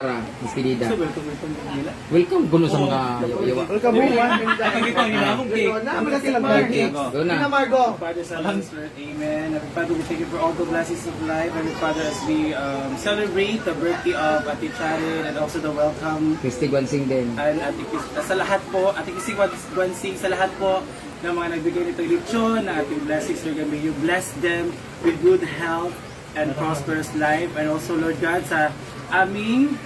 Despedida. Welcome kuno sa mga yawa. Welcome home. Go na. Father, Son, Holy Spirit, Amen. Heavenly Father, we thank you for all the blessings of life. Heavenly Father, as we celebrate the birthday of Ate Charin and also the welcome Christy Guansing din. and sa lahat po, Ate Kisi Guansing, sa lahat po ng mga nagbigay nitong lechon, na ating blessings, Lord God, may you bless them with good health and prosperous life. And also, Lord God, sa aming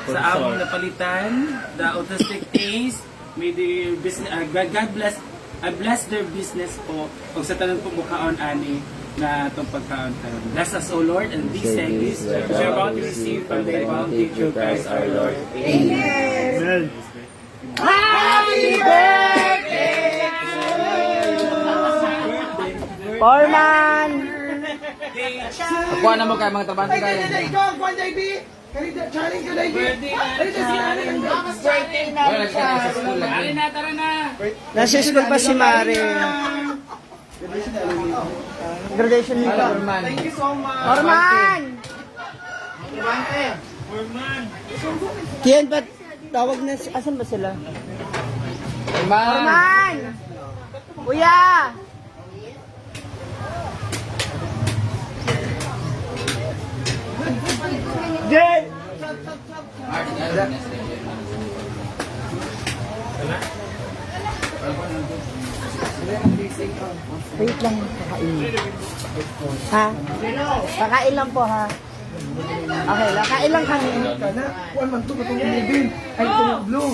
napalitan, the autistic taste, may their business, God bless their business po, kung sa tanong po mukhaon ani na itong pagkaon karon. Bless us, O Lord, and these things we are about to receive from the bounty through Christ our Lord. Amen. Happy birthday! Foreman! Kuha na mo kay mga trabante kayo. Wala nagkita sa school lagi. Nasa school pa si Mare. Graduation nito. Forman. Foreman! Kiyan pa tawag na, asan ba sila? Forman. Foreman! Kuya! Jen! Wait lang, kakain. Ha? Kakain lang po, ha? Okay lang, kain lang kami. Kuan man to katong ilibin. Ay itong blue.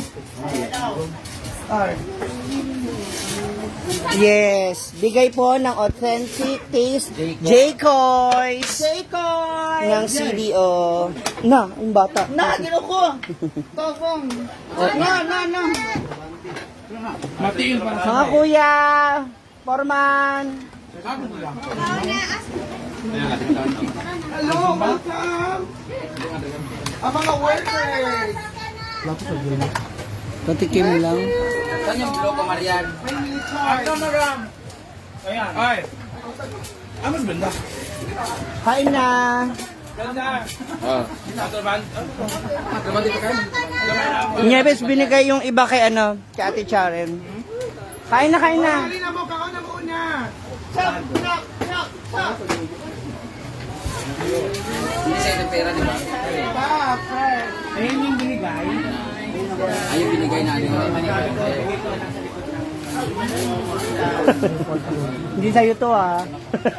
Yes, bigay po ng authentic taste J-Koys ng CDO. Na, yung bata. Na, ginuko. Tofong. Na. Matiin para Mga kuya, Foreman. Hello, welcome. Ang mga workers. Patikim lang. Saan yung blue ko, Marian? Ayan. Ay. Amas benda. Kain na. Oh. Trabante pa kayo? Nyebes, binigay yung iba kay ano, kay Ate Charen. Kain na, kain na. Dali na mo, kaon na muna. Hindi sa'yo ng pera, di ba? Ayun yung binigay. Ayun binigay na ano. Hindi sa'yo to, ha.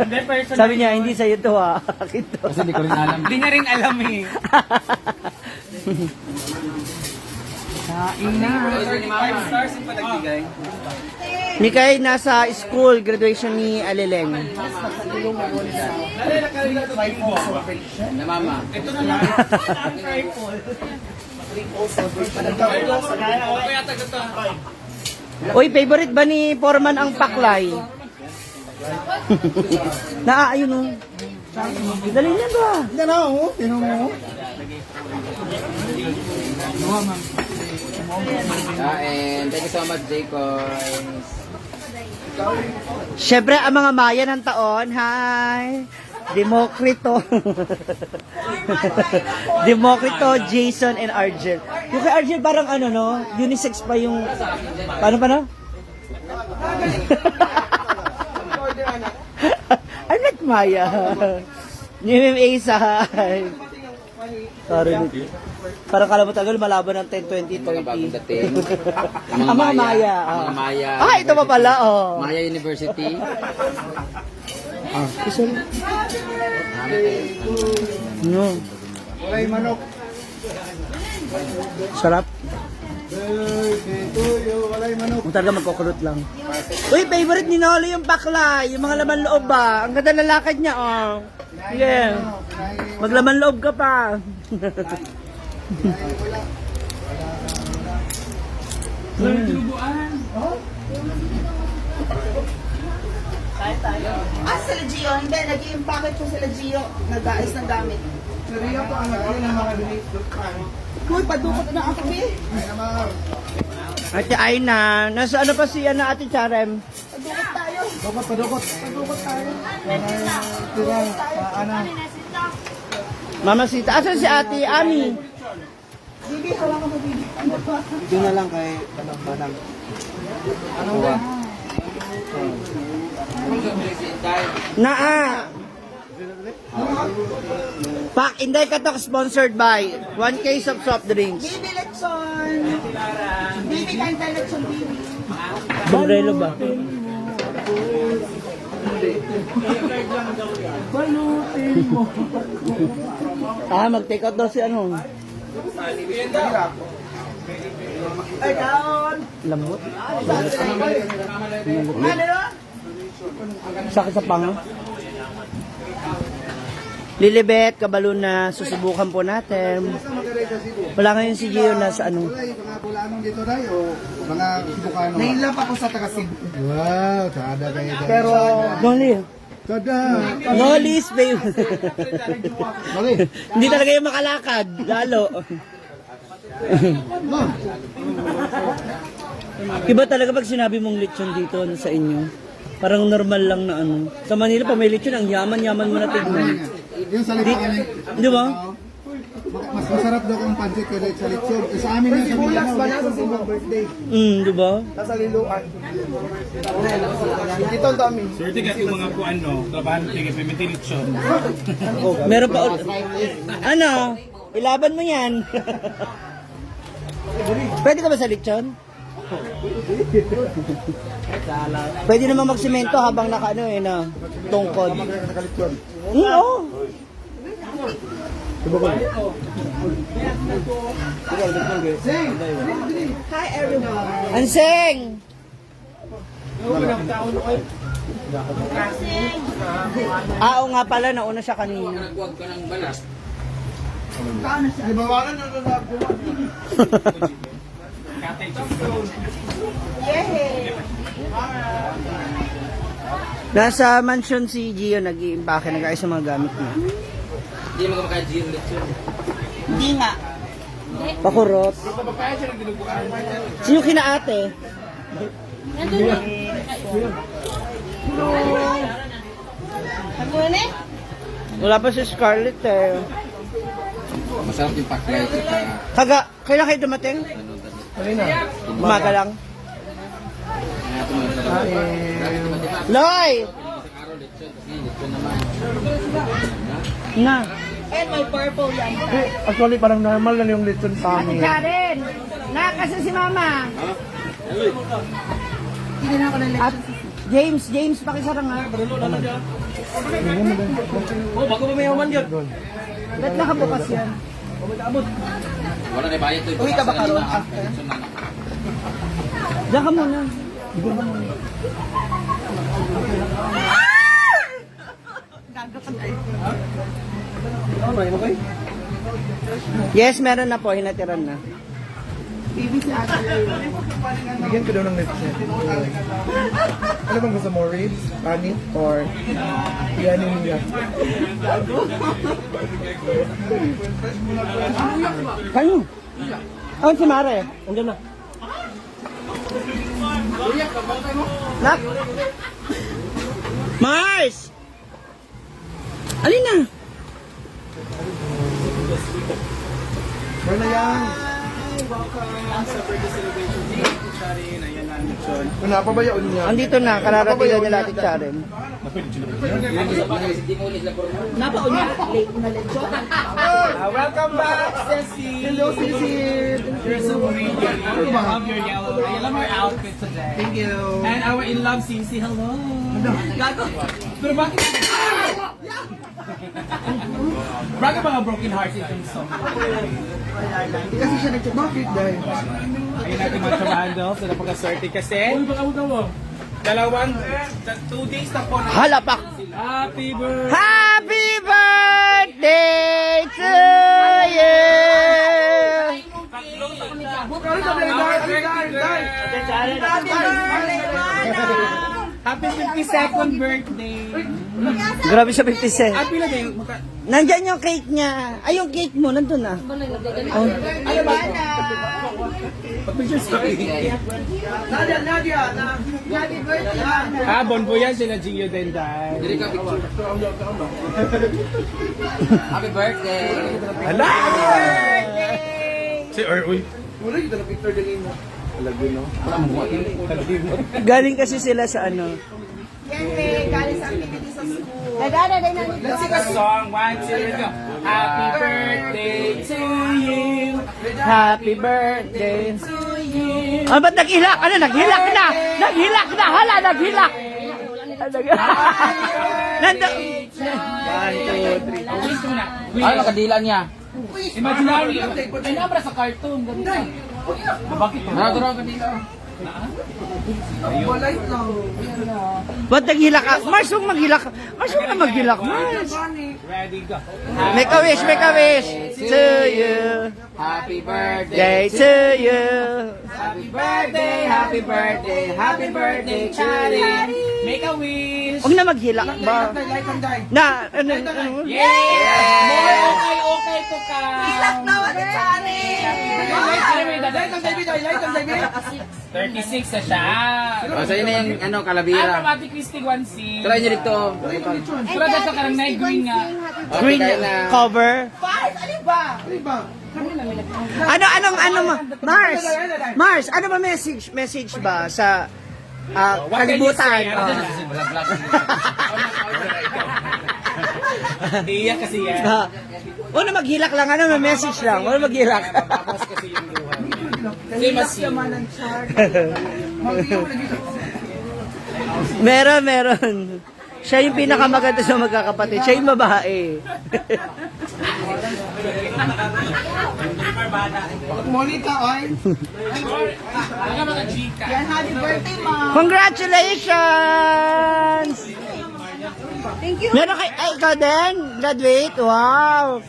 Hindi, personal. Sabi niya, hindi sa'yo to, ha. Akin to. Kasi hindi ko rin alam. Hindi niya rin alam eh. Kain na. 5 stars yung panagbigay. Ni Kay nasa school, graduation ni Alileng. Na mama. Ito na lang. Kaya taga to. Uy, favorite ba ni Foreman ang paklay? Ayun o. Dali na ba? Hindi na, oh. Tinan mo. And thank you so much, Jacob. Siyempre, ang mga maya ng taon, hi! Demokrito. Demokrito, Jason, and Argel. Yung kay Argel parang ano, no? Unisex pa yung... Paano? I'm not Maya. New MMA sa... Parang kala mo tagal, malaban ng 10, 20, Mga bagong 30. dating. Ang mga Maya. Ang mga Maya. Ah, ito pa pala, oh. Maya University. Isa lang. No. Walay manok. Sarap. Birthday to you. Walay manok. Kung talaga magkukulot lang. Uy, favorite ni Nolo yung bakla. Yung mga laman loob ba? Ang ganda ng lakad niya, oh. Yeah. Maglaman loob ka pa. Sila Gio, hindi, nag-i-impacket po sila Gio, nag-aayos ng gamit. Sariya po ang nagkaroon ng mga donate. Uy, padukot na ako, eh. Ate Aina, nasa ano pa si Ate Charem? Padukot tayo. Padukot. Padukot tayo. Tira, ano. Mama Sita. Asan si Ate Ami? Bibi, hawa ka ba, Bibi? Ano ba? Ito na lang kay Banang. Naa! Pak Inday Katok sponsored by 1 case of soft drinks. Bibi, Lechon. Bibi, kanta Lechon, Bibi. Bombrelo ba? Mag-take out daw si ano. Ay, down. Lambot. Ano? Sakit sa panga. Lilibet, kabalo na, susubukan po natin. Wala ngayon si Gio na sa ano. Wala yung mga Bulanong dito tayo o mga Bukano. Nainlap ako sa taga-Cebu. Wow, kada kayo. Pero, Noli. Kada. Noli's babe. Mali. Hindi talaga yung makalakad. Lalo. No. Iba talaga pag sinabi mong lechon dito ano, sa inyo. Parang normal lang na ano. Sa Manila, pag may lechon, ang yaman-yaman mo na tignan. Yung sa lipuan Di ba? mas masarap daw kung pancit kaya sa lechon. Sa amin yung sa Mindanao. Ba na sa birthday? Di ba? Nasa liluan. Dito ang dami. Swerte kasi yung mga kuan no, trabahan tingin pimitilitsyon. Meron pa ano? Ilaban mo yan. Pwede ka ba sa lechon? Pwede naman magsimento habang naka ano na tungkod. Oo. Hi, everyone. Anseng! Oo nga pala, nauna siya kanina. Libawanan na Yay! Nasa mansion si Gio, nag-iimpake, nag-ayos sa mga gamit niya. Hindi nga. Pakurot. Sino kina ate? Ano na eh? Wala pa si Scarlett eh. Masarap yung paklay sa Kailan kayo dumating? Umaga lang. Loy! Na. And my purple yan. Actually, parang normal lang yung lechon sa amin. Karen! Nakasa si Mama! Hindi na ako ng At James, pakisarang ha. Oh, bago ba may human yun? Ba't nakabukas yan? Wala na bayad to. Uwi ka ba karon? Diyan ka muna. Yes, meron na po. Hinatiran na. Bigyan ko daw ng lechon. Ano bang gusto mo? Ribs, panit, or yan yung niya? Kayo? Oh, si Mare. Andiyan na. Nak! Mars! Alin na? Meron na yan. Kung napabayaon niya. Andito na, kararating nila Ate Karen. Napaon niya. Late na lechon. Welcome back, Ceci! Hello, Sisi. You're so pretty. I love your yellow. I love your outfit today. Thank you. And our in-love Ceci, hello! Gago. Pero bakit? Bakit mga broken hearts itong song? Hindi kasi siya nag-check. Bakit? Dahil. Ayun natin mga kabando sa napaka-swerte kasi. Dalawang, 2 days na po. Halapak! Happy birthday! Happy birthday to you! Happy 52nd birthday! Grabe siya 56. At pila din, Nandyan yung cake niya. Ay, yung cake mo, nandun na. Oh. ano ba? Pag-picture story. Happy birthday. Ah, bonbo yan sila Gio din dahil. Dili ka picture. Happy birthday. Hala! Si uy. Wala kita na picture din mo. Lagi no. Galing kasi sila sa ano. Yan eh, galing sa activity sa school. Nagana din na Let's sing a song. 1, 2, go. Happy birthday to you. Happy birthday to you. Ah, ba't naghilak? Ano, naghilak na! Naghilak na! Hala, naghilak! Nando. 1, 2, 3. Wish mo na. Ay, nakadila niya. Imaginary. Ay, nabra sa cartoon. Ganun na. Bakit? Nakadura ka dila. Ba't naghilak ka? Mars, huwag maghilak. Mars, huwag na maghilak. Mars. Ready, go. Make a wish, make a wish. To you. Happy birthday. Day to you. Happy birthday, happy birthday, happy birthday, Chari. Make a wish. Huwag na maghilak ba? Na, ano, Yeah! More okay to ka. Ilak na wala Chari! Light ang David, light ang David. 36 na siya. O, sa'yo na yung ano, Ang kalabira. automatic Christy 1C. Try nyo dito. Pero dito ka lang na green nga. green cover. Five! Ano ba? Ano, Mars, ano ba message ba sa kalibutan? Iya kasi yan. Wala maghilak lang, ano, may message lang. Wala maghilak. Tapos kasi yung luha. Kasi mas Meron. Siya yung pinakamaganda sa magkakapatid. Siya yung babae. Monica, oy. mga mga chika. Yan, happy birthday, ma'am! Congratulations! Thank you. Meron kay, ay, ikaw din? Graduate? Wow!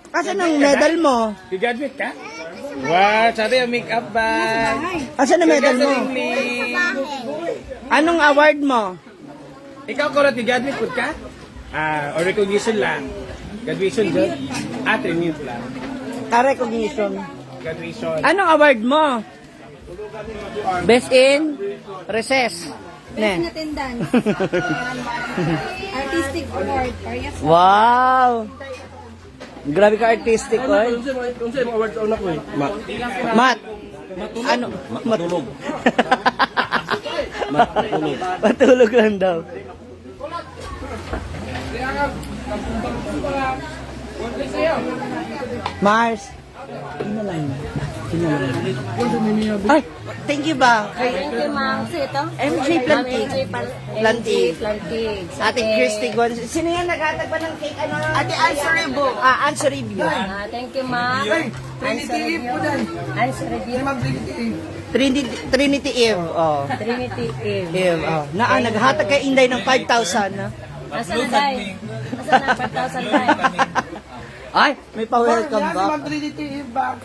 Asan ang medal mo? You-graduate ka? Wow, sabi yung make-up bag. Asan ang medal mo? Anong award mo? Ikaw, Korot, you-graduate po ka? Or recognition lang? Graduation dyan? Tribute lang. Recognition. Graduation. Anong award mo? Best in recess. Best in Ne. attendance. Artistic award. Parehas. Wow! Grabe ka artistic, oy. Kung sa'yo, award sa una ko eh. Mat. Ano? Matulog. Matulog lang daw. Mars. Ay, thank you ba? Kay Thank you, ma'am. So, ito? MJ Plantig. Plantig. Ate Christy Gonzales. Sino yan naghatag pa ng cake? Ano? Ate Answer Rebo! Answer review. Thank you, ma'am. Answer review. Answer review. Trinity Eve. Oh. Trinity Eve. Eve. Oh. Naghatag kay Inday ng 5,000. Na? Asa na, Day? Asa na, 5,000 Day? Ay, may pa-welcome back. Trinity back.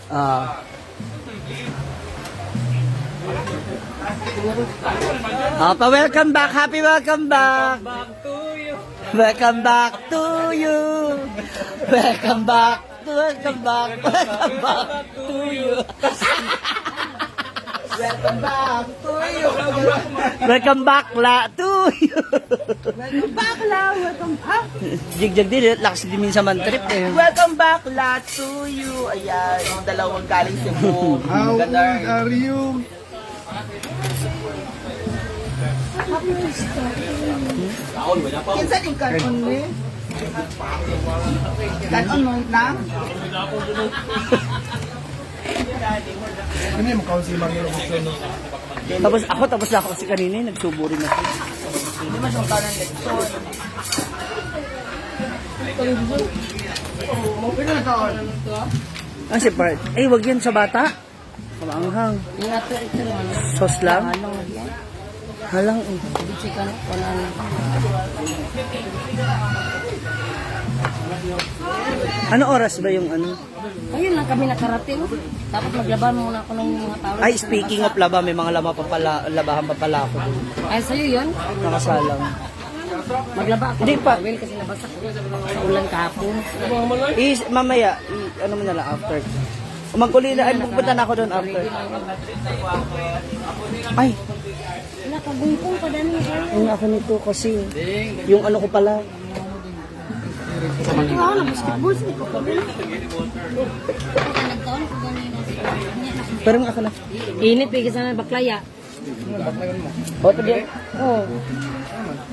Pa-welcome back. Happy welcome back. Welcome back to you. Welcome back. Welcome back. Welcome back to you. Welcome back to you. Welcome back la to you. Welcome back, la! Welcome back! Jigjag din, lakas din minsan man trip eh. Welcome back, la, to you! Ayan, yung dalawang galing Cebu. How old are you? Kinsa din kanon ni? Kanon mo na? Ano yung makaw si Mangyo gusto no? Tapos na ako kasi kanina, nagsubo rin ako. Hindi man siyang kanon leksyon. Si Part. Ay, wag yan sa bata. Kamanghang. Sos lang? Halang eh. Ano oras ba yung ano? Ayun lang kami nakarating. Dapat maglaban muna ako ng mga tawag. Ay, speaking of laba, may mga labahan pa pala ako. Ay, sa'yo yun? Nakasalang. Maglaba ako. Hindi pa. Tawel kasi nabasa ko sa ulan kahapon. Mamaya, ano mo na lang, after. Magkulina, ay, pupunta na ako doon after. Ay, Wala ka, bungkong pa dami. yung ako nito kasi, yung ano ko pala. Ito ako na basketball. Sino ko pa rin? Nagtaon ko ganun. Pero nga ka na. Init, bigyan sana baklaya. O, ito din. Oo.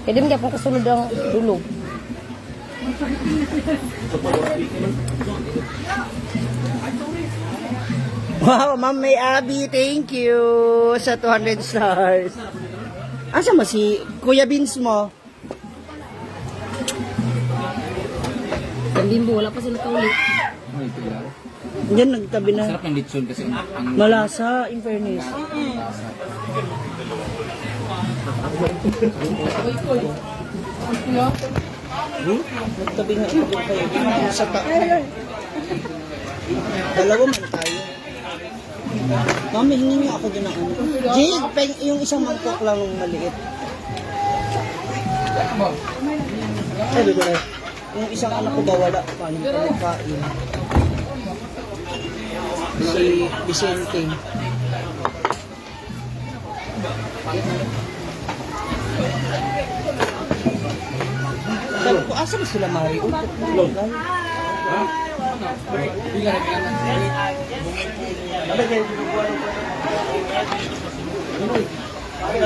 Pwede mo gyapon kasunod ang dulog. Wow, Ma'am May Abby, thank you sa 200 stars. Asa mo si Kuya Vince mo? Ang bimbo, wala pa sila kauli. Ay, ito lang. Diyan nagtabi na. Sarap ng litson kasi ang Malasa, in fairness. Nagtabi nga ito kayo. Sa dalawa man tayo. Mami, hingi niyo ako din ng ano. Jade, yung isang mangkok lang ng maliit. Sabi ko na, yung isang anak ko ba wala? Paano ko nagkain? Si Vicente. Sabi ko, asa ba sila Mari?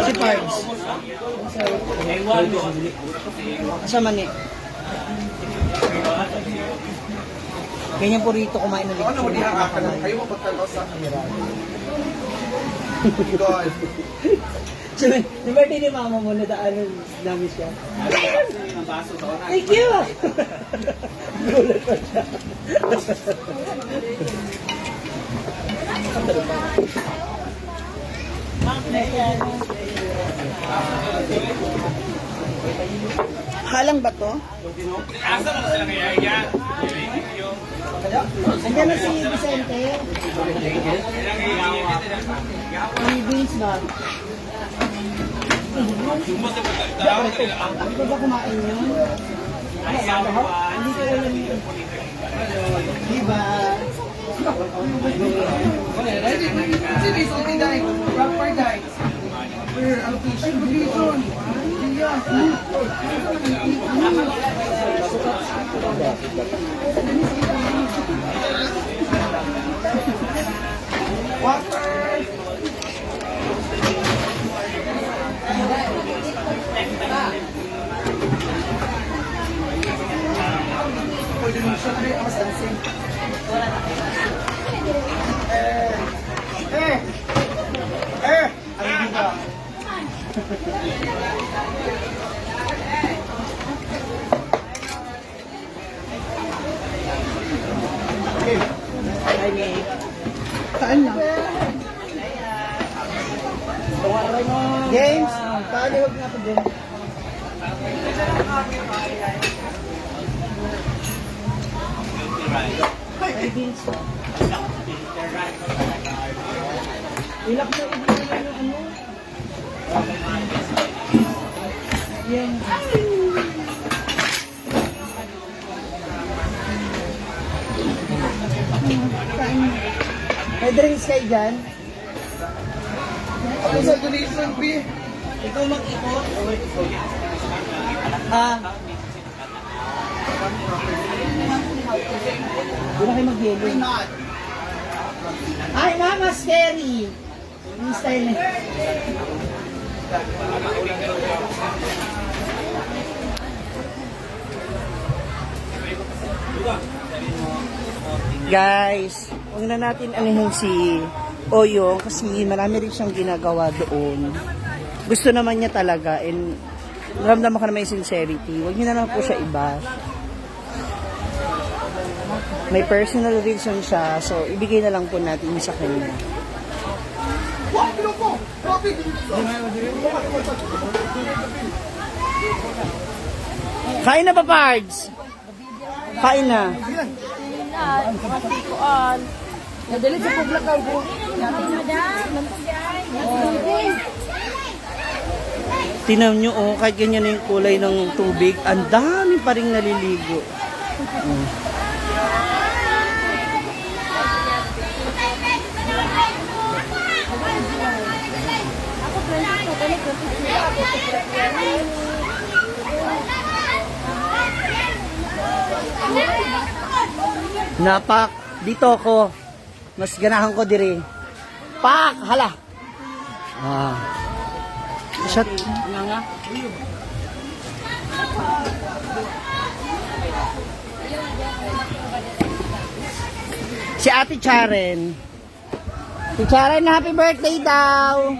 Si Pards. Asa man eh. Ganyan po rito kumain ng lechon. Kayo mapagtalaw sa kamera. God. Sabi, di ba ni mama mo na daanan namin siya? Thank you! Gulat pa siya. Halang ba to? Andiyan na si Vicente. Si Vince ba? Ano ba kumain yun? Hindi ko alam yun. Diba? James, paalihog nga po dyan. Ay, Vince. Ilap na ibigay lang yung ano. Yan. May drinks kayo dyan? Ano sa donation fee? Ikaw mag-ikot? Ah. Doon na kayo mag-yelo. Ay, Mama Scary! Yung style na. Guys, huwag na natin anihin si Oyong kasi marami rin siyang ginagawa doon. Gusto naman niya talaga and naramdaman ka na may sincerity. Huwag niyo na lang po siya iba. May personal reason siya, so ibigay na lang po natin sa kanya. Kain na ba, Pards? Kain na. Matikuan. Nadali sa paglakaw ko. Tingnan nyo, oh, kahit ganyan na yung kulay ng tubig, ang dami pa rin naliligo. Oh. Napak, dito ako. Mas ganahan ko dire. Pak! Hala! Shot. Si Ate Charen. Si Charen, happy birthday daw!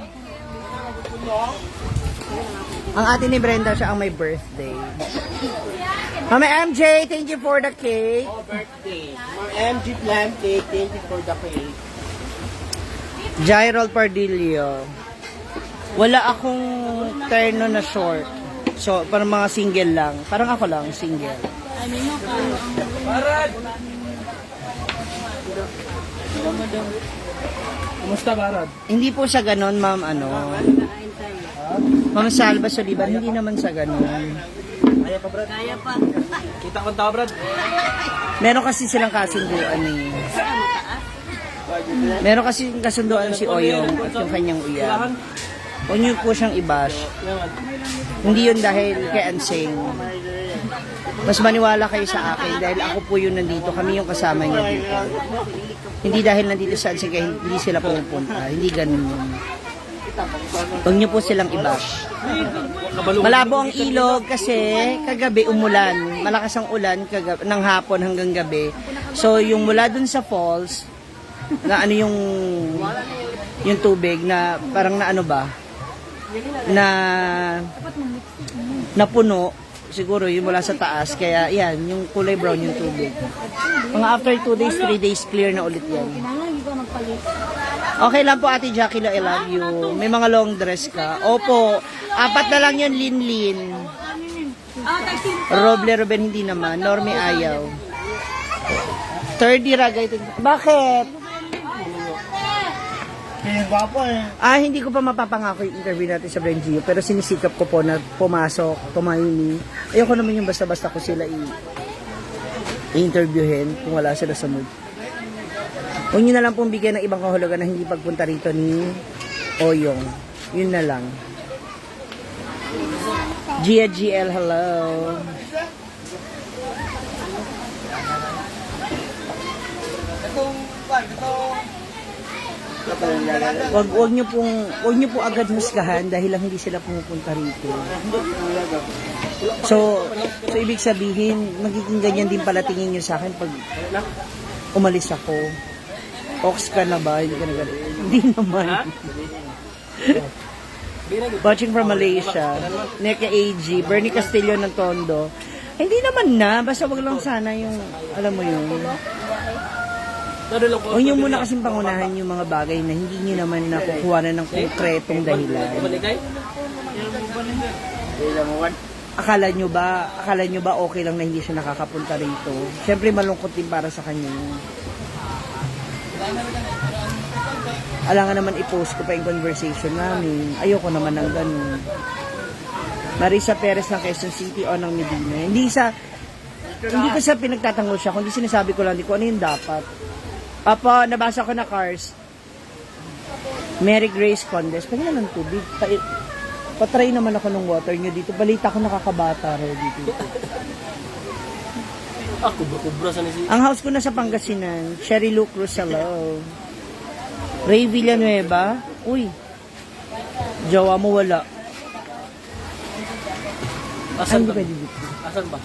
Ang ate ni Brenda, siya ang may birthday. Mama MJ, thank you for the cake. Birthday. MG Plan Cake, thank you for the cake. Jairol Pardillo. Wala akong terno na short. So, parang mga single lang. Parang ako lang, single. Kumusta, Barad? Hindi po sa ganon, ma'am, ano. Ma'am Salva Soliban, hindi naman sa ganon. Kita ko tao, Brad. Meron kasi silang kasunduan eh. Meron kasi kasunduan si Oyong at yung kanyang uyan. Huwag niyo po siyang i-bash. Hindi yun dahil kay Ansing. Mas maniwala kayo sa akin dahil ako po yun nandito. Kami yung kasama niya dito. Hindi dahil nandito sa Ansing kaya hindi sila pumupunta. Hindi ganun yun. Huwag niyo po silang i-bash. Malabo ang ilog kasi kagabi umulan. Malakas ang ulan ng hapon hanggang gabi. So yung mula dun sa falls, na ano yung tubig na parang na ano ba? Na puno siguro yung mula sa taas kaya yan yung kulay brown yung tubig. Mga after 2 days 3 days clear na ulit yan. Okay lang po Ate Jackie Lo, I love you. May mga long dress ka. Opo, 4 na lang yun, Lin. Roble Ruben hindi naman. Norme ayaw. 30 ragay. Bakit? Hindi ko pa mapapangako yung interview natin sa Brengio, pero sinisikap ko po na pumasok, tumaini. Ayoko naman yung basta-basta ko sila i-interviewin kung wala sila sa mood. Huwag nyo na lang pong bigyan ng ibang kahulugan na hindi pagpunta rito ni Oyong. Yun na lang. Gia GL, hello. Wag niyo po agad husgahan dahil lang hindi sila pumupunta rito. So ibig sabihin magiging ganyan din pala tingin niyo sa akin pag umalis ako. Ox ka na ba? Hindi ka na ganun. Hindi naman. Watching from Malaysia. Neka AG. Bernie Castillo ng Tondo. Hindi naman na. Basta wag lang sana yung, alam mo yun. Huwag niyo muna kasing pangunahan yung mga bagay na hindi niyo naman nakukuha na ng konkretong dahilan. Akala nyo ba okay lang na hindi siya nakakapunta rito? Siyempre malungkot din para sa kanya. Alangan naman i-post ko pa yung conversation namin. Ayoko naman ng ganun. Marisa Perez ng Quezon City o ng Medina. Hindi ko sa pinagtatanggol siya, kundi sinasabi ko lang, di ko ano yung dapat. Papa, nabasa ko na Cars. Mary Grace Condes. Pagyan ng tubig. Patry naman ako ng water nyo dito. Balita ko nakakabata raw dito. Kubra sa nisi. Ang house ko na sa Pangasinan. Sherry Lou Cruz, hello. Ray Villanueva. Uy. Jowa mo wala. Asan Hindi ba? pwede dito. Asan ba?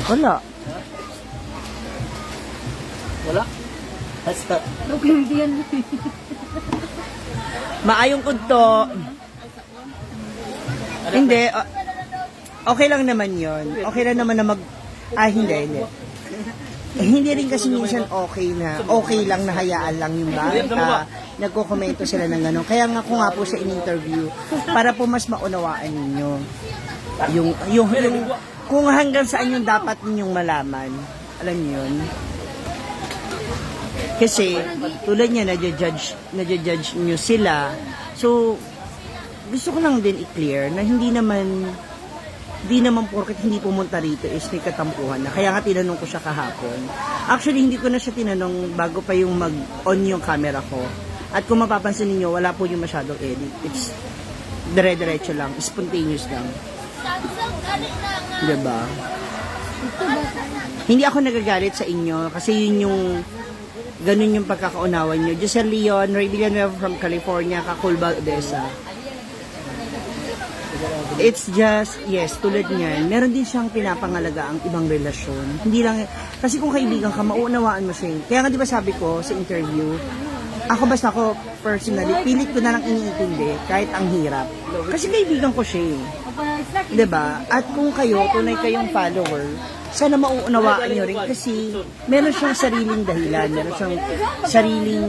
Wala. Wala? Basta. Maayong kunto. Hindi. Okay lang naman yon. Okay lang naman na hindi. Hindi rin kasi minsan okay lang na hayaan lang yung bata. Nagko-komento sila ng gano'n. Kaya nga ko nga po siya in-interview para po mas maunawaan ninyo. Yung kung hanggang saan yung dapat ninyong malaman. Alam niyo yun? Kasi tulad niya nadja-judge niyo sila. So gusto ko lang din i-clear na hindi naman porket hindi pumunta rito is may katampuhan na. Kaya nga tinanong ko siya kahapon. Actually, hindi ko na siya tinanong bago pa yung mag-on yung camera ko. At kung mapapansin niyo wala po yung masyadong edit. It's dire-diretso lang, spontaneous lang. Diba? Hindi ako nagagalit sa inyo kasi yun ganun yung pagkakaunawan nyo. Giselle Leon, Ray Villanueva from California, Kakulba, Odessa. It's just, yes, tulad niyan, meron din siyang pinapangalaga ang ibang relasyon. Hindi lang, kasi kung kaibigan ka, mauunawaan mo siya. Kaya nga di ba sabi ko sa interview, ako personally, pilit ko na lang iniintindi kahit ang hirap. Kasi kaibigan ko siya eh. Diba? At kung kayo, tunay kayong follower, sana mauunawaan nyo rin kasi meron siyang sariling dahilan, meron siyang sariling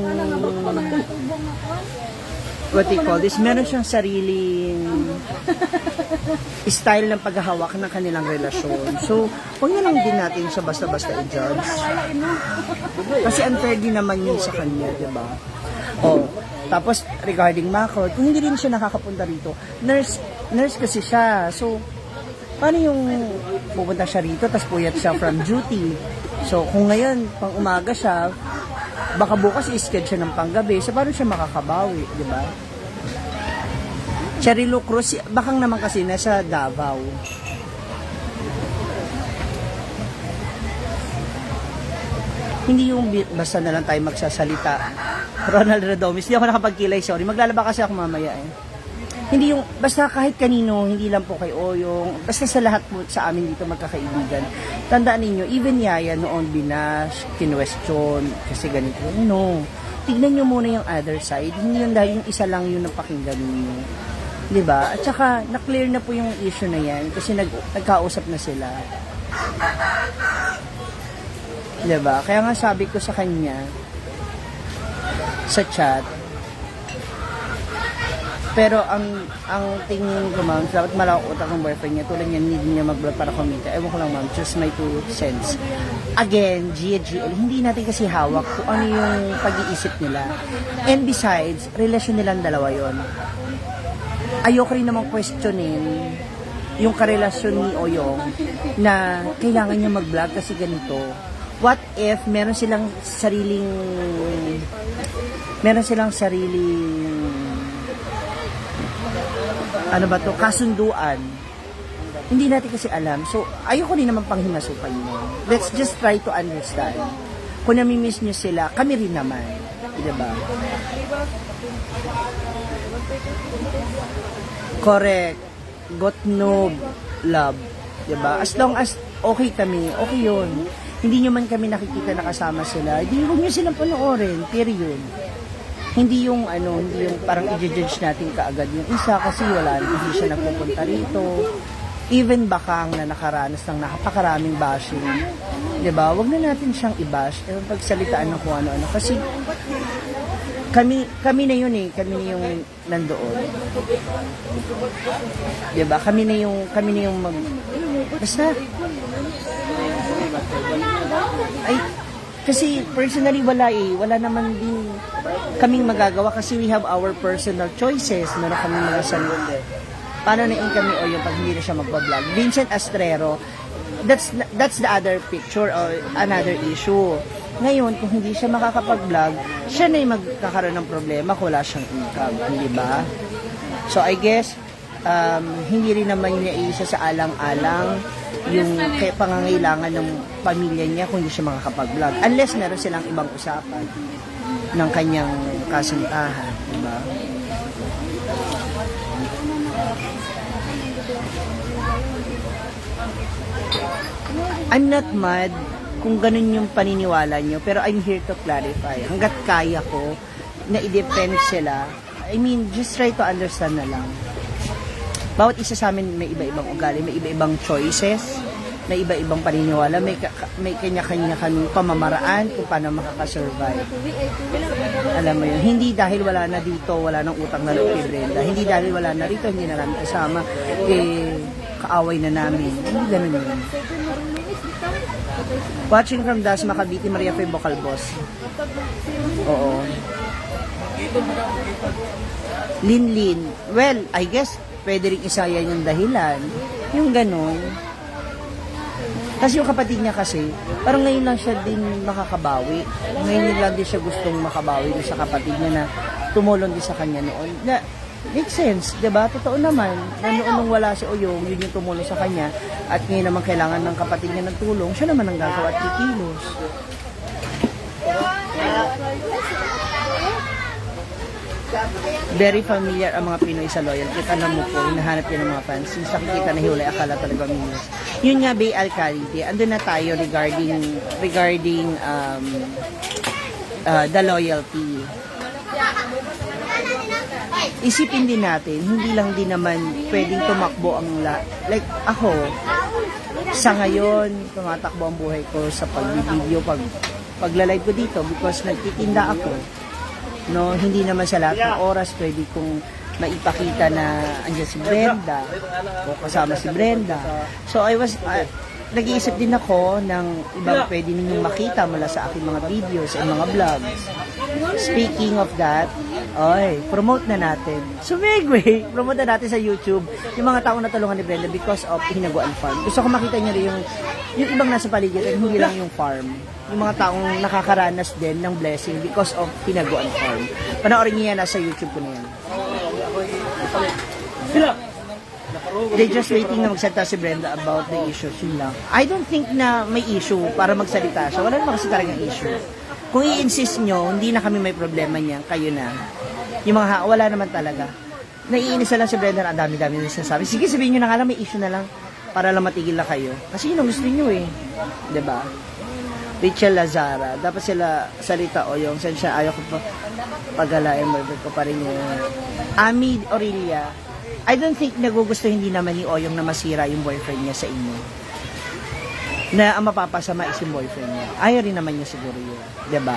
what do you call this? Meron siyang sariling style ng paghahawak ng kanilang relasyon. So, huwag na lang din natin siya basta-basta i-judge. Kasi unfair din naman yun sa kanya, di ba? Oh, tapos regarding Macron, kung hindi rin siya nakakapunta rito, nurse kasi siya. So, paano yung pupunta siya rito, tapos puyat siya from duty? So, kung ngayon, pang umaga siya, baka bukas i-schedule siya ng panggabi. So, paano siya makakabawi, di ba? Cherilo Cruz, bakang naman kasi nasa Davao. Hindi yung basta na lang tayo magsasalita. Ronald Redomis, hindi ako nakapagkilay, sorry. Maglalaba kasi ako mamaya eh. Hindi yung, basta kahit kanino, hindi lang po kay Oyong, basta sa lahat po sa amin dito magkakaibigan. Tandaan ninyo, even Yaya noon binash, kinwestiyon, kasi ganito. No. Tignan nyo muna yung other side. Hindi yun dahil yung isa lang yung napakinggan ninyo. Diba? At saka, na-clear na po yung issue na yan kasi nagkausap na sila. Diba? Kaya nga sabi ko sa kanya, sa chat, pero ang tingin ko, ma'am, dapat malawak utak ng boyfriend niya, tulad niya, hindi niya mag-vlog para kumita. Ewan ko lang, ma'am, just my 2 cents. Again, GL, hindi natin kasi hawak kung ano yung pag-iisip nila. And besides, relasyon nilang dalawa yon. Ayoko rin namang questionin yung karelasyon ni Oyong na kailangan niya mag-vlog kasi ganito. What if meron silang sariling ano ba to, kasunduan. Hindi natin kasi alam. So, ayoko rin naman panghimasukan mo. Let's just try to understand. Kung namimiss nyo sila, kami rin naman. Diba? Correct. Got no love. Diba? As long as okay kami, okay yun. Hindi nyo man kami nakikita na kasama sila, hindi huwag nyo silang panoorin. Period. Hindi yung hindi yung parang i-judge natin kaagad yung isa kasi hindi siya nagpupunta rito. Even bakang na nakaranas ng napakaraming bashing. 'Di ba? Wag na natin siyang i-bash, pagsalitaan ng kung ano-ano kasi kami na yun eh, kami na yung nandoon. 'Di ba? Kami na yung basta ay kasi personally wala naman din kaming magagawa kasi we have our personal choices. Meron kami mga salut. Paano na kami o yung pag hindi na siya magpa-vlog? Vincent Astrero, that's the other picture or another issue. Ngayon, kung hindi siya makakapag-vlog, siya na yung magkakaroon ng problema kung wala siyang income, hindi ba? So I guess, hindi rin naman niya isa sa alang-alang yung pangangailangan ng pamilya niya kung hindi siya makakapag-vlog. Unless meron silang ibang usapan ng kanyang kasintahan, diba? I'm not mad kung ganun yung paniniwala nyo, pero I'm here to clarify. Hanggat kaya ko na i-defend sila, I mean, just try to understand na lang. Bawat isa sa amin may iba-ibang ugali, may iba-ibang choices, may iba-ibang paniniwala, may kanya-kanya kaming pamamaraan kung paano makakasurvive. Alam mo yun, hindi dahil wala na dito, wala nang utang na loob kay Brenda, hindi dahil wala na rito, hindi na namin kasama, kaaway na namin. Hindi ganun yun. Watching from Dasma, Cavite, Maria Fe Bocal Boss. Oo. Lin. Well, I guess, pwede rin isa yan yung dahilan. Yung ganun. Kasi yung kapatid niya kasi, parang ngayon lang siya din makakabawi. Ngayon lang din siya gustong makabawi sa kapatid niya na tumulong din sa kanya noon. Na, makes sense, diba? Totoo naman. Na noon nung wala si Oyong, yun yung tumulong sa kanya. At ngayon naman kailangan ng kapatid niya ng tulong, siya naman ang gagawa at kikilos. Very familiar ang mga Pinoy sa loyalty. Alam mo po, hinahanap yun ng mga fans. Since nakikita na hiwalay, akala talaga minus. Yun nga, Bay Alcalde. Andun na tayo regarding the loyalty. Isipin din natin, hindi lang din naman pwedeng tumakbo ang like ako, sa ngayon, tumatakbo ang buhay ko sa pag-video, pagla-live ko dito because nagtitinda ako. No, hindi naman sa lahat ng oras pwede kong maipakita na andyan si Brenda o kasama si Brenda. So nag-iisip din ako ng ibang pwede ninyong makita mula sa aking mga videos and mga vlogs. Speaking of that, promote na natin. So Megway, promote na natin sa YouTube yung mga taong natulungan ni Brenda because of Hinaguan Farm. Gusto ko makita niyo rin yung ibang nasa paligid, hindi lang yung farm. Yung mga taong nakakaranas din ng blessing because of Hinaguan Farm. Panoorin niyo yan, nasa YouTube ko na yan. They just waiting na magsalita si Brenda about the issues. Yun lang. I don't think na may issue para magsalita siya. Wala naman kasi talagang issue. Kung i-insist nyo, hindi na kami may problema niyan. Kayo na. Yung mga wala naman talaga. Naiinis na lang si Brenda na ang dami-dami na sinasabi. Sige, sabihin nyo na nga lang, may issue na lang para lang matigil na kayo. Kasi yun ang gusto nyo eh. Diba? Rachel Lazara. Dapat sila salita o yung saan siya. Ayaw ko pa pagalain. Murder ko pa rin yun. Ami Aurelia. I don't think nagugusto hindi naman ni Oyong na masira yung boyfriend niya sa inyo. Na ang mapapasama is yung boyfriend niya. Ayaw rin naman niya siguro yun. Diba?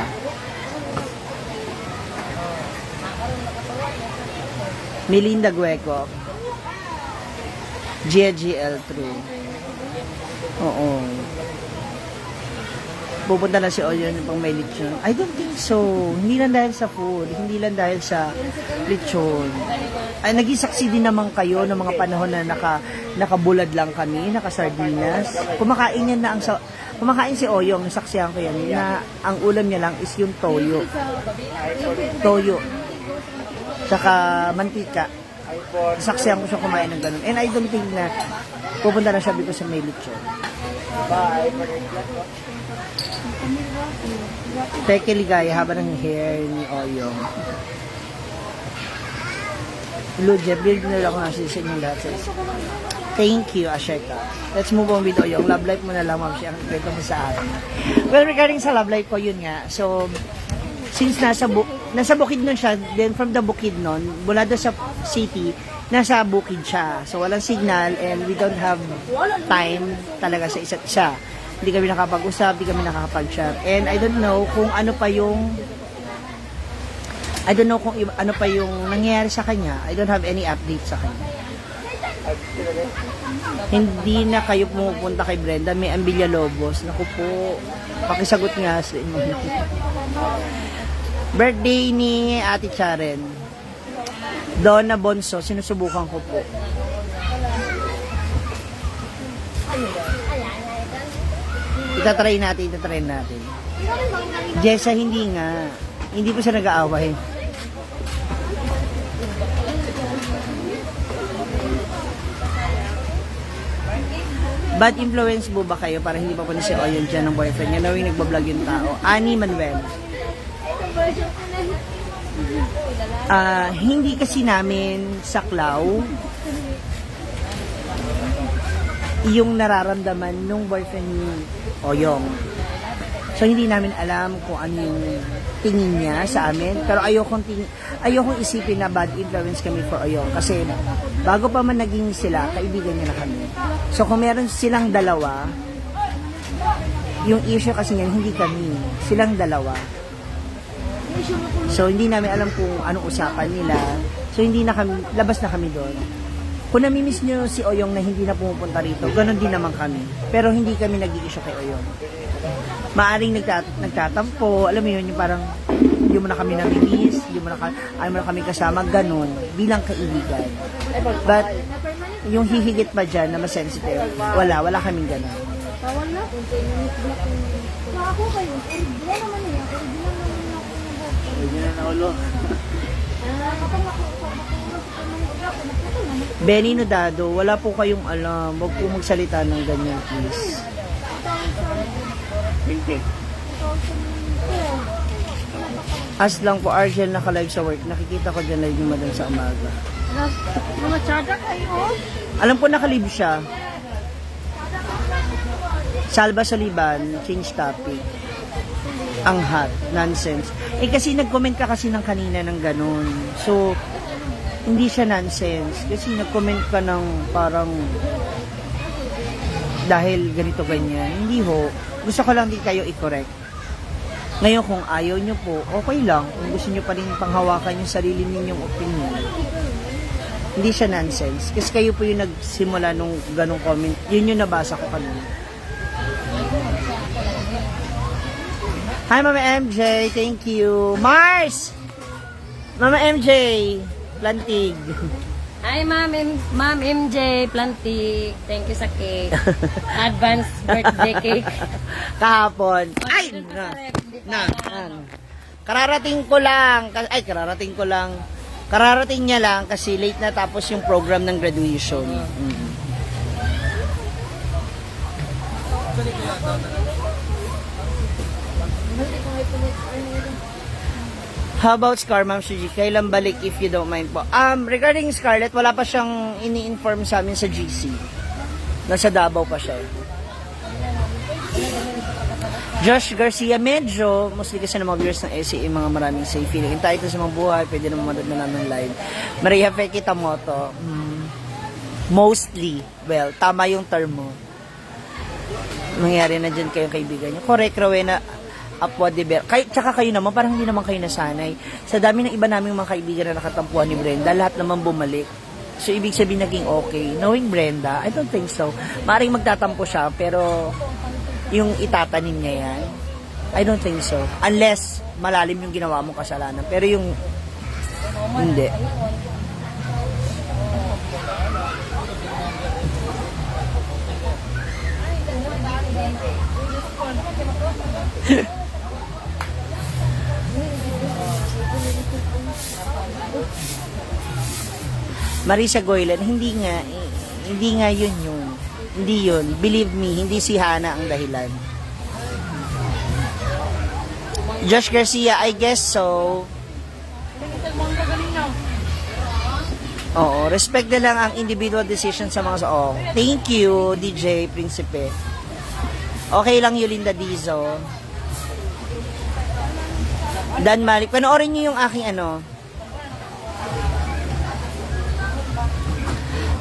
Melinda Gueco. GGL True. Oo. Pupunta na si Oyon pang may lechon. I don't think so. Hindi lang dahil sa food. Hindi lang dahil sa lechon. Ay, naging saksi din naman kayo ng mga panahon na nakabulad lang kami, nakasardinas. Kumakain si Oyong, nasaksihan ko yan, na ang ulam niya lang is yung toyo. Toyo. Tsaka mantika. Saksihan ko siya kumain ng ganun. And I don't think na pupunta na siya because sa may lechon. Bye. Teke Ligaya, haba ng hair ni Oyong. Blue Jeff, build na ako nasi sa inyong lahat. Thank you, Asheka. Let's move on with Oyong. Love life mo na lang, ma'am. Siya ang kwento mo sa akin. Well, regarding sa love life ko, yun nga. So, since nasa bukid nun siya, then from the bukid nun, mula doon sa city, nasa bukid siya. So, walang signal and we don't have time talaga sa isa't isa. Hindi kami nakapag-usap, hindi kami nakakapag-chat. And I don't know kung ano pa yung nangyayari sa kanya. I don't have any update sa kanya. Hindi na kayo pumupunta kay Brenda. May Ambilia Lobos. Naku po, pakisagot nga sa inyo. Birthday ni Ate Charen. Donna Bonso, sinusubukan ko po. Itatry natin. Jessa, hindi nga. Hindi po siya nag-aaway. Bad influence po ba kayo para hindi pa po na si Oyon dyan ng boyfriend niya knowing nagbablog yung tao? Annie Manuel. Hindi kasi namin saklaw yung nararamdaman nung boyfriend ni Oyong. So, hindi namin alam kung ano yung tingin niya sa amin. Pero ayokong isipin na bad influence kami for Oyong. Kasi, bago pa man naging sila, kaibigan niya na kami. So, kung meron silang dalawa, yung issue kasi niyan, hindi kami. Silang dalawa. So, hindi namin alam kung anong usapan nila. So, hindi na kami, labas na kami doon. Kung namimiss nyo si Oyong na hindi na pumupunta rito, ganun din naman kami. Pero hindi kami nag-i-issue kay Oyong. Maaring nagtatampo, alam mo yun, yung parang hindi mo na kami namimiss, ayaw mo na kami kasama, ganun, bilang kaibigan. But, yung hihigit pa dyan na mas sensitive, wala kaming ganun. Benny Nodado, wala po kayong alam, wag po magsalita ng ganyan, please. As lang po, Argel naka-live sa work. Nakikita ko dyan live yung madam sa umaga. Mga charger kayo. Alam ko naka-live siya. Salva Soliban, change topic. Ang hot, nonsense. Eh kasi nag-comment ka kasi ng kanina ng ganun. So, hindi siya nonsense. Kasi nag-comment ka ng parang dahil ganito ganyan. Hindi ho. Gusto ko lang din kayo i-correct. Ngayon kung ayaw nyo po, okay lang. Kung gusto nyo pa rin panghawakan yung sarili ninyong opinion. Hindi siya nonsense. Kasi kayo po yung nagsimula nung ganong comment. Yun yung nabasa ko kanina. Hi, Mama MJ. Thank you. Mars! Mama MJ. Plantig. Hi, Ma'am MJ Plantik. Thank you sa cake. Advance birthday cake. Kahapon. Ay! Kararating ko lang. Kararating niya lang kasi late na tapos yung program ng graduation. How about Scar, Ma'am Suji? Kailan balik if you don't mind po? Regarding Scarlett, wala pa siyang ini-inform sa amin sa GC. Nasa Davao pa siya. Josh Garcia, medyo, mostly kasi ng mga viewers ng SCA, mga maraming safe feeling. Tayo ito sa mga buhay, pwede naman manood na namin live. Maria Feki Tamoto, mostly, well, tama yung term mo. Nangyari na dyan kayong kaibigan niyo. Correct, Rowena, Apwa de Ber. Tsaka kayo naman, parang hindi naman kayo nasanay. Sa dami ng iba naming mga kaibigan na nakatampuhan ni Brenda, lahat naman bumalik. So, ibig sabihin naging okay. Knowing Brenda, I don't think so. Maaaring magtatampo siya, pero yung itatanim niya yan, I don't think so. Unless malalim yung ginawa mong kasalanan. Pero yung hindi. Marisa Goylan, hindi nga yun. Hindi yun. Believe me, hindi si Hana ang dahilan. Josh Garcia, I guess so. Oo, respect na lang ang individual decision sa mga thank you, DJ Principe. Okay lang, Yolinda Dizo. Dan Malik, panoorin niyo yung aking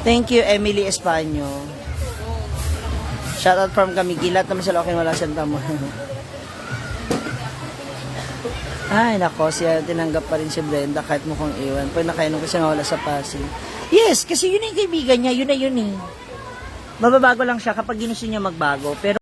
Thank you, Emily Espanyo. Shoutout from Kamigilat naman sa Lokin, wala siyang tamo. Ay, nako, siya tinanggap pa rin si Brenda kahit mukhang iwan. Pag nakainom kasi nawala sa Pasig. Yes, kasi yun yung kaibigan niya, yun na yun eh. Mababago lang siya kapag ginusto niya magbago. Pero